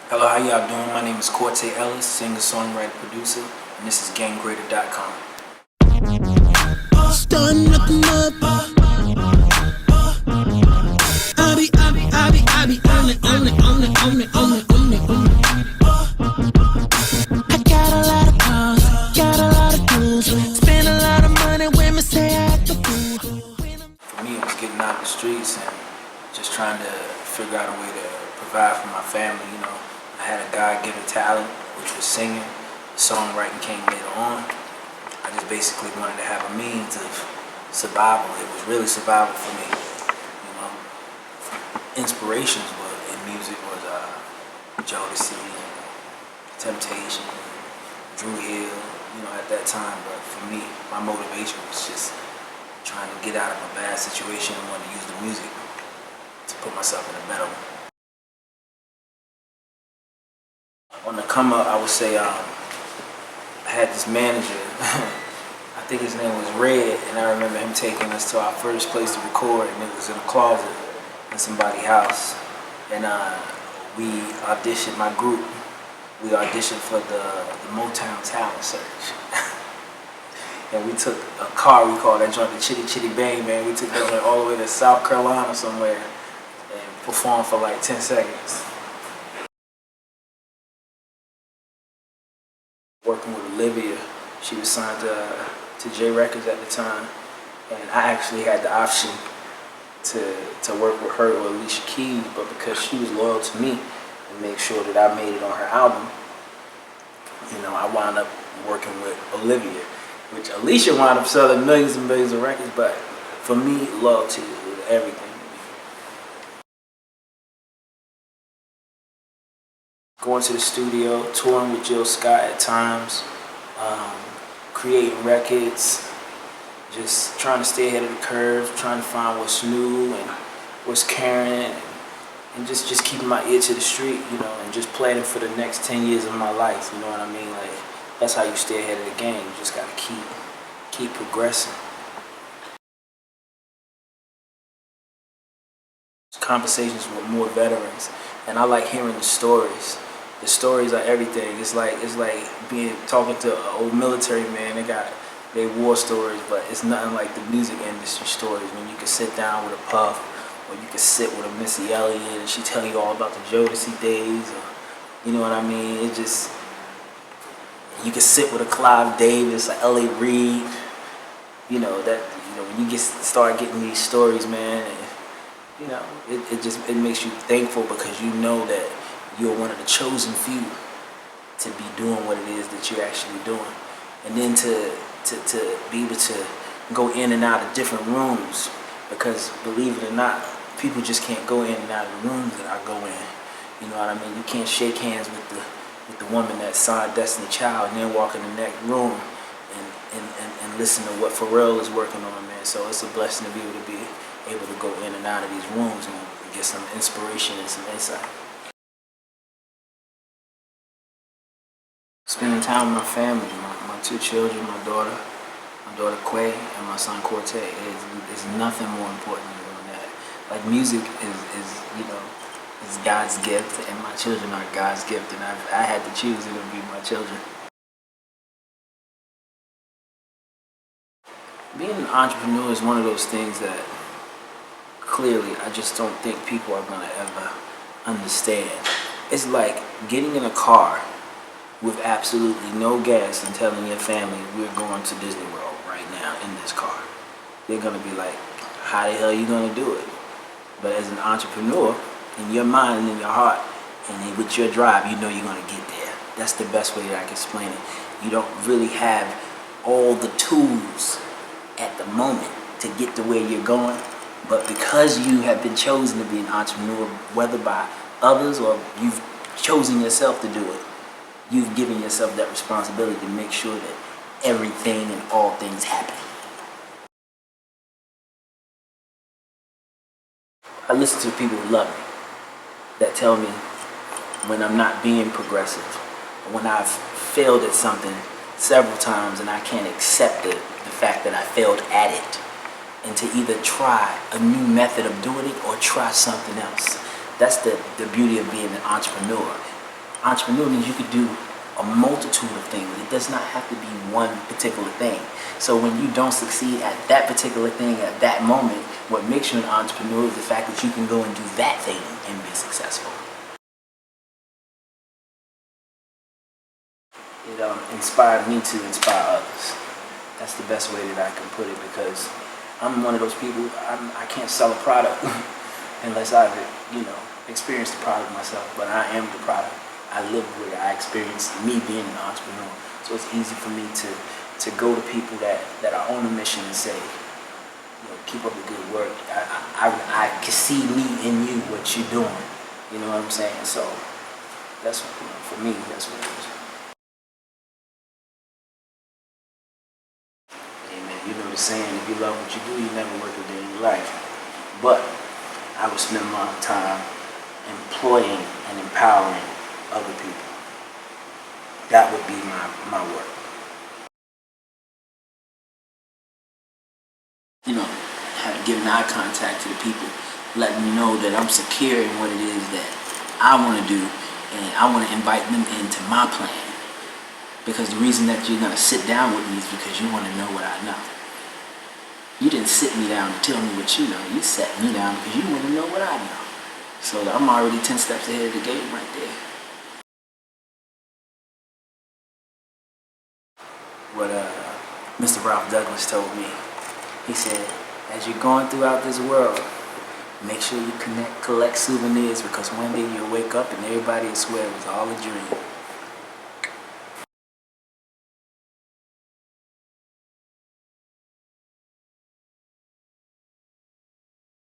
Hello, how y'all doing? My name is Corte Ellis, singer, songwriter, producer, and this is GameGreater.com. Starting nothing up. I be on it. I got a lot of cars, got a lot of tools, spend a lot of money when me say I act the fool. For me, it was getting out of the streets and just trying to figure out a way to provide for my family. I had a God-given talent, which was singing. Songwriting came later on. I just basically wanted to have a means of survival. It was really survival for me. Inspirations in music was Jodeci, Temptation, Drew Hill, at that time. But for me, my motivation was just trying to get out of a bad situation and wanted to use the music to put myself in a better one. On the come up, I would say I had this manager, I think his name was Red, and I remember him taking us to our first place to record, and it was in a closet in somebody's house. And we auditioned, my group, we auditioned for the Motown Talent Search. And we took a car, we called that joint the Chitty Chitty Bang Bang. We took that joint all the way to South Carolina somewhere and performed for like 10 seconds. Working with Olivia, she was signed to J Records at the time, and I actually had the option to work with her or Alicia Keys, but because she was loyal to me and make sure that I made it on her album, I wound up working with Olivia, which Alicia wound up selling millions and millions of records, but for me, loyalty was everything. Going to the studio, touring with Jill Scott at times, creating records, just trying to stay ahead of the curve, trying to find what's new and what's current, and just keeping my ear to the street, and just planning for the next 10 years of my life, you know what I mean? Like, that's how you stay ahead of the game. You just gotta keep progressing. Conversations with more veterans, and I like hearing the stories. The stories are everything. It's like talking to an old military man. They got their war stories, but it's nothing like the music industry stories when you can sit down with a Puff, or you can sit with a Missy Elliott and she tell you all about the Jodeci days, or, you know what I mean? It just, you can sit with a Clive Davis, a L.A. Reid, when you start getting these stories, man, and, it makes you thankful because you know that you're one of the chosen few to be doing what it is that you're actually doing. And then to be able to go in and out of different rooms, because believe it or not, people just can't go in and out of the rooms that I go in. You know what I mean? You can't shake hands with the woman that signed Destiny Child and then walk in the next room and listen to what Pharrell is working on, man. So it's a blessing to be able to go in and out of these rooms and get some inspiration and some insight. Spending time with my family, my two children, my daughter Quay, and my son Corte, is nothing more important than that. Like, music is God's gift, and my children are God's gift, and I had to choose it to be my children. Being an entrepreneur is one of those things that clearly I just don't think people are gonna ever understand. It's like getting in a car with absolutely no gas and telling your family, we're going to Disney World right now in this car. They're gonna be like, how the hell are you gonna do it? But as an entrepreneur, in your mind and in your heart, and with your drive, you know you're gonna get there. That's the best way that I can explain it. You don't really have all the tools at the moment to get to where you're going, but because you have been chosen to be an entrepreneur, whether by others or you've chosen yourself to do it, you've given yourself that responsibility to make sure that everything and all things happen. I listen to people who love me, that tell me when I'm not being progressive, when I've failed at something several times and I can't accept the fact that I failed at it, and to either try a new method of doing it or try something else. That's the beauty of being an entrepreneur. Entrepreneur means you could do a multitude of things. It does not have to be one particular thing. So when you don't succeed at that particular thing at that moment, what makes you an entrepreneur is the fact that you can go and do that thing and be successful. It inspired me to inspire others. That's the best way that I can put it, because I'm one of those people, I can't sell a product unless I've, experienced the product myself, but I am the product. I live with it. I experienced me being an entrepreneur. So it's easy for me to go to people that are on a mission and say, keep up the good work. I can see me in you, what you're doing. You know what I'm saying? So that's, for me, that's what it is. You know the saying, if you love what you do, you never work a day in your life. But I would spend my time employing and empowering other people. That would be my work. Giving eye contact to the people, letting them know that I'm secure in what it is that I want to do, and I want to invite them into my plan. Because the reason that you're going to sit down with me is because you want to know what I know. You didn't sit me down to tell me what you know. You sat me down because you want to know what I know. So I'm already 10 steps ahead of the game right there. What Mr. Ralph Douglas told me, he said, as you're going throughout this world, make sure you collect souvenirs, because one day you'll wake up and everybody will swear it was all a dream.